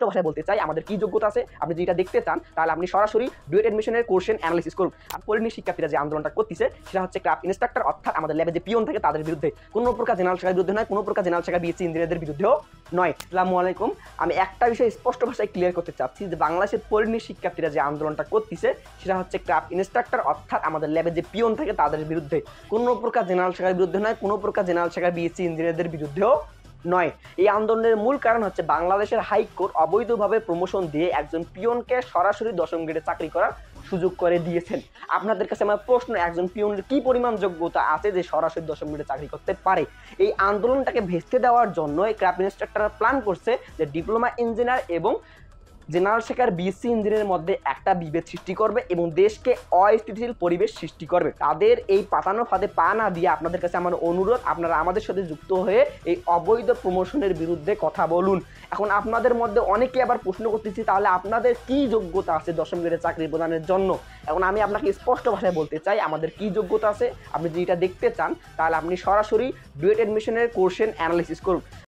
ভাষায় বলতে চাই আমাদের কি যোগ্যতা আছে, আপনি যেটা দেখতে চান তাহলে আপনি সরাসরি ডুয়েট অ্যাডমিশনের কোশ্চেন অ্যানালাইসিস করুন। আর পরিণী শিক্ষার্থীরা যে আন্দোলনটা করতেছে সেটা হচ্ছে ক্রাফট ইনস্ট্রাক্টর অর্থাৎ আমাদের ল্যাবে যে পিয়ন থাকে তাদের বিরুদ্ধে, কোনো প্রকার জেনারেল শাখার বিরুদ্ধে নয়, কোনো প্রকার জেনারেল শাখা বিএসসি ইঞ্জিনিয়ারদের বিরুদ্ধেও নয়। আসসালামু আলাইকুম। আমি একটা বিষয় স্পষ্ট ভাষায় ক্লিয়ার করতে চাচ্ছি যে বাংলাদেশের পরিণী শিক্ষার্থীরা যে আন্দোলনটা করতেছে সেটা হচ্ছে ক্রাফট ইনস্ট্রাক্টর অর্থাৎ আমাদের ল্যাবে যে পিয়ন থাকে তাদের বিরুদ্ধে, কোনো প্রকার জেনারেল শাখার বিরুদ্ধে নয়, কোনো প্রকার জেনারেল শাখার বিএসসি ইঞ্জিনিয়ারদের বিরুদ্ধেও নয়। এই আন্দোলনের মূল কারণ হচ্ছে বাংলাদেশের হাইকোর্ট অবৈধভাবে প্রমোশন দিয়ে একজন পিয়নকে সরাসরি 10ম গ্রেডে চাকরি করার সুযোগ করে দিয়েছেন। আপনাদের কাছে আমার প্রশ্ন, একজন পিয়নের কি পরিমাণ যোগ্যতা আছে যে সরাসরি 10ম গ্রেডে চাকরি করতে পারে? এই আন্দোলনটাকে ভেস্তে দেওয়ার জন্য ক্রাফট ইনস্ট্রাক্টররা প্ল্যান করছে যে ডিপ্লোমা ইঞ্জিনিয়ার এবং জেনারেল শাখার বিএসসি ইঞ্জিনিয়ারের মধ্যে একটা বিভেদ সৃষ্টি করবে এবং দেশকে অস্থিতিশীল পরিবেশ সৃষ্টি করবে। তাদের এই পাতানো ফাঁদে পা না দিয়ে আপনাদের কাছে আমার অনুরোধ, আপনারা আমাদের সাথে যুক্ত হয়ে এই অবৈধ প্রমোশনের বিরুদ্ধে কথা বলুন। এখন আপনাদের মধ্যে অনেকে আবার প্রশ্ন করতেছি তাহলে আপনাদের কি যোগ্যতা আছে 10ম গ্রেডে চাকরি প্রদানের জন্য? এখন আমি আপনাকে স্পষ্ট ভাষায় বলতে চাই আমাদের কি যোগ্যতা আছে, আপনি যেটা দেখতে চান তাহলে আপনি সরাসরি ডুয়েট অ্যাডমিশনের কোশ্চেন অ্যানালাইসিস করুন।